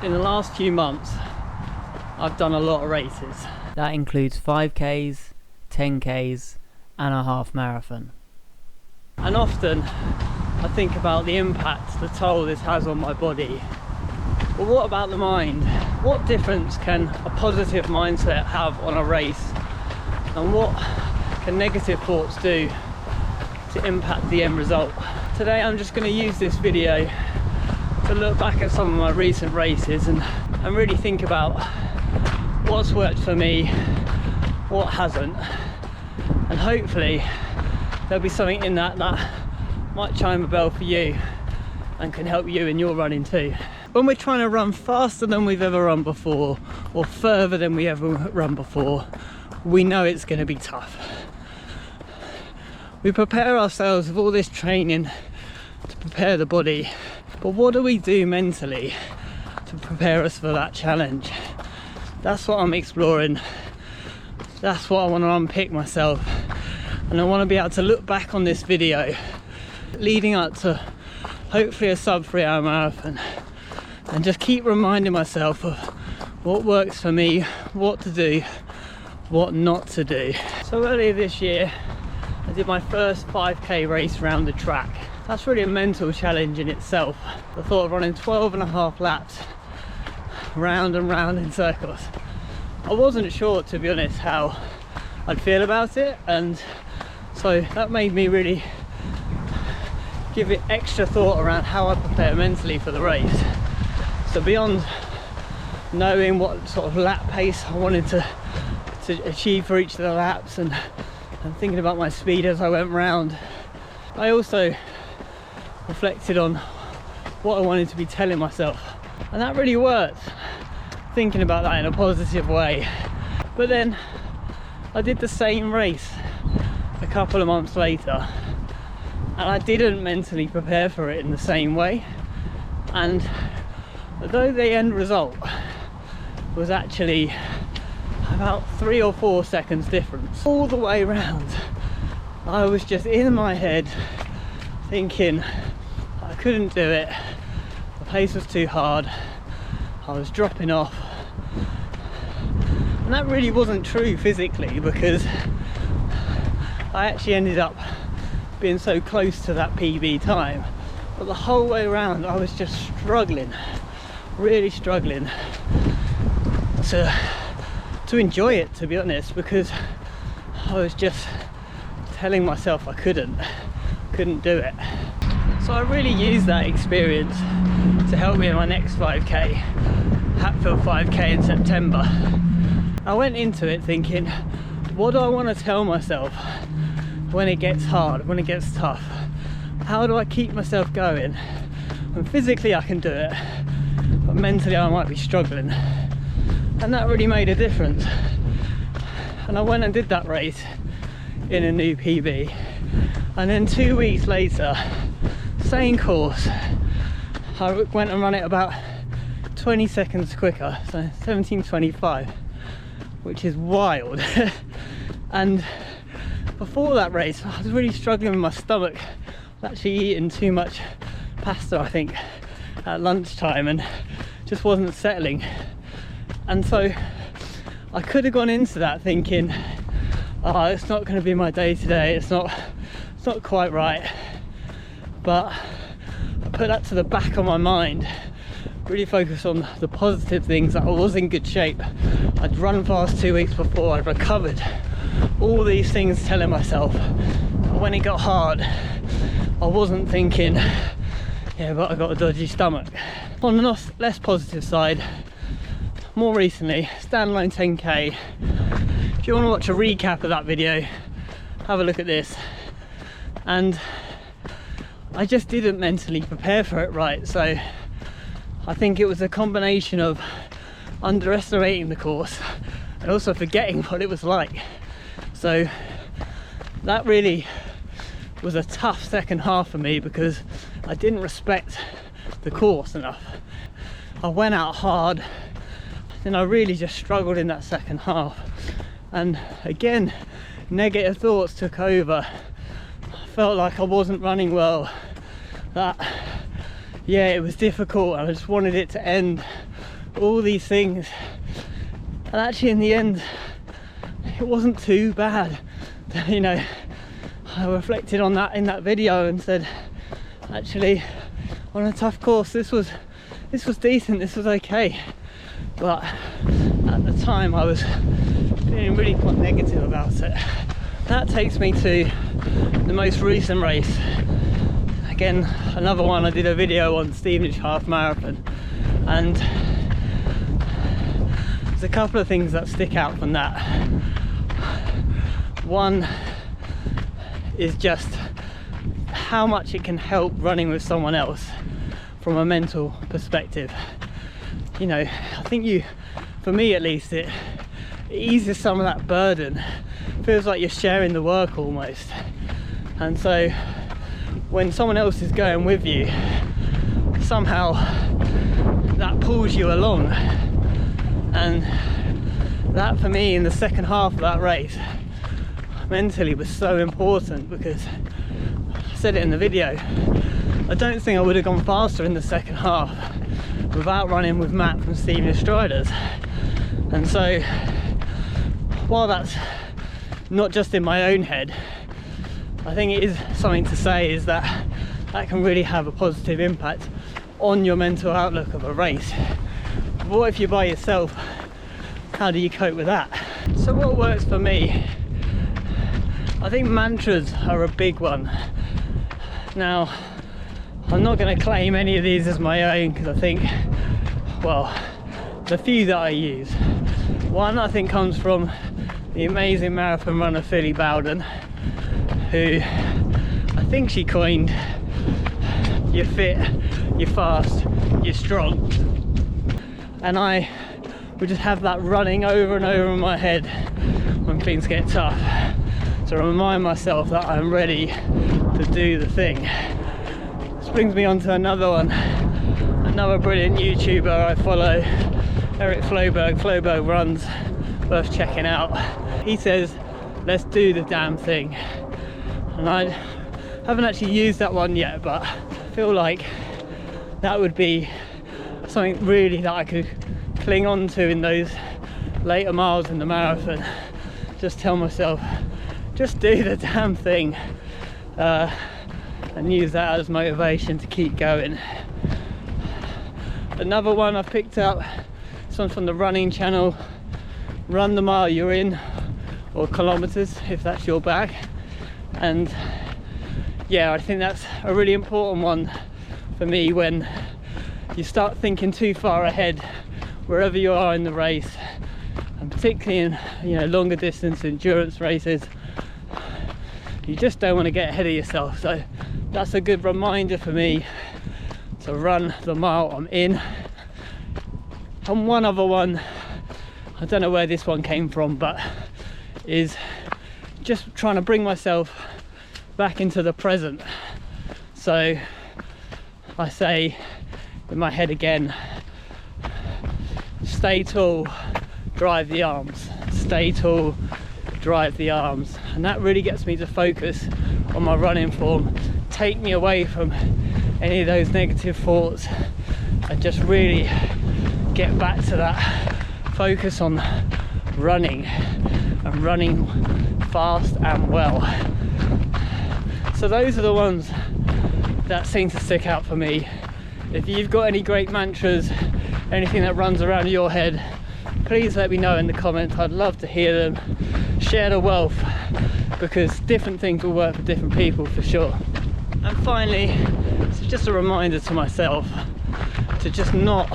In the last few months, I've done a lot of races. That includes 5Ks, 10Ks and a half marathon. And often I think about the impact, the toll this has on my body. But what about the mind? What difference can a positive mindset have on a race? And what can negative thoughts do to impact the end result? Today I'm just going to use this video to look back at some of my recent races and really think about what's worked for me, what hasn't, and hopefully there'll be something in that might chime a bell for you and can help you in your running too. When we're trying to run faster than we've ever run before or further than we ever run before, we know it's going to be tough. We prepare ourselves with all this training to prepare the body, but what do we do mentally to prepare us for that challenge? That's what I'm exploring. That's what I want to unpick myself, and I want to be able to look back on this video leading up to hopefully a sub 3 hour marathon and just keep reminding myself of what works for me, what to do, what not to do. So earlier this year I did my first 5k race around the track. That's really a mental challenge in itself. The thought of running 12.5 laps round and round in circles. I wasn't sure, to be honest, how I'd feel about it, and so that made me really give it extra thought around how I prepare mentally for the race. So beyond knowing what sort of lap pace I wanted to achieve for each of the laps and thinking about my speed as I went round, I also reflected on what I wanted to be telling myself, and that really worked, thinking about that in a positive way. But then I did the same race a couple of months later and I didn't mentally prepare for it in the same way, and although the end result was actually about 3 or 4 seconds difference all the way around, I was just in my head thinking I couldn't do it, the pace was too hard, I was dropping off. And that really wasn't true physically, because I actually ended up being so close to that PB time, but the whole way around I was just struggling, really struggling to enjoy it, to be honest, because I was just telling myself I couldn't do it. So I really used that experience to help me in my next 5k, Hatfield 5k in September. I went into it thinking, what do I want to tell myself when it gets hard, when it gets tough? How do I keep myself going? And physically I can do it, but mentally I might be struggling. And that really made a difference. And I went and did that race in a new PB. And then 2 weeks later, same course, I went and ran it about 20 seconds quicker, so 17:25, which is wild. And before that race I was really struggling with my stomach. I was actually eating too much pasta, I think, at lunchtime, and just wasn't settling. And so I could have gone into that thinking, oh, it's not going to be my day today, it's not quite right. But I put that to the back of my mind, really focus on the positive things, that I was in good shape. I'd run fast 2 weeks before, I'd recovered. All these things telling myself. But when it got hard, I wasn't thinking, yeah, but I got a dodgy stomach. On the less positive side, more recently, standalone 10k. If you want to watch a recap of that video, have a look at this. And I just didn't mentally prepare for it right, so I think it was a combination of underestimating the course and also forgetting what it was like. So that really was a tough second half for me, because I didn't respect the course enough. I went out hard, then I really just struggled in that second half, and again negative thoughts took over. I felt like I wasn't running well, that yeah, it was difficult, I just wanted it to end, all these things, and actually in the end it wasn't too bad. You know, I reflected on that in that video and said, actually on a tough course this was decent, this was okay. But at the time I was feeling really quite negative about it. That takes me to the most recent race. Again, another one I did a video on, Stevenage half marathon, and there's a couple of things that stick out from that. One is just how much it can help running with someone else from a mental perspective. You know, I think for me at least, it eases some of that burden. Feels like you're sharing the work almost. And so when someone else is going with you, somehow that pulls you along. And that for me in the second half of that race mentally was so important, because I said it in the video, I don't think I would have gone faster in the second half without running with Matt from Stevenage Striders. And so while that's not just in my own head, I think it is something to say, is that can really have a positive impact on your mental outlook of a race. What if you're by yourself? How do you cope with that? So what works for me? I think mantras are a big one. Now, I'm not going to claim any of these as my own, because I think, well, the few that I use. One I think comes from the amazing marathon runner Philly Bowden, who I think she coined, you're fit, you're fast, you're strong. And I would just have that running over and over in my head when things get tough, to remind myself that I'm ready to do the thing. This brings me on to another one, another brilliant YouTuber I follow, Eric Floberg runs, worth checking out. He says, let's do the damn thing. And I haven't actually used that one yet, but I feel like that would be something really that I could cling on to in those later miles in the marathon. Just tell myself, just do the damn thing, and use that as motivation to keep going. Another one I've picked up, this one's from the running channel, run the mile you're in, or kilometers if that's your bag. And yeah, I think that's a really important one for me when you start thinking too far ahead wherever you are in the race, and particularly in, you know, longer distance endurance races. You just don't want to get ahead of yourself. So that's a good reminder for me to run the mile I'm in. And one other one, I don't know where this one came from, but is just trying to bring myself back into the present. So I say in my head again, stay tall, drive the arms, stay tall, drive the arms. And that really gets me to focus on my running form, take me away from any of those negative thoughts, and just really get back to that focus on running, and running fast and well. So those are the ones that seem to stick out for me. If you've got any great mantras, anything that runs around your head, please let me know in the comments. I'd love to hear them. Share the wealth, because different things will work for different people for sure. And finally, it's just a reminder to myself to just not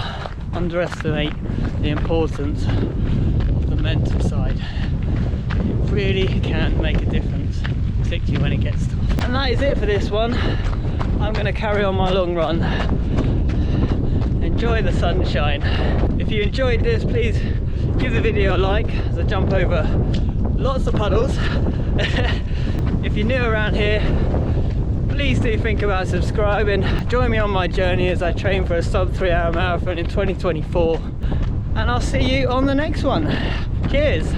underestimate the importance of the mental side. It really can make a difference, particularly when it gets tough. And that is it for this one. I'm going to carry on my long run. Enjoy the sunshine. If you enjoyed this, please give the video a like as I jump over lots of puddles. If you're new around here, please do think about subscribing. Join me on my journey as I train for a sub 3-hour marathon in 2024, and I'll see you on the next one. Cheers.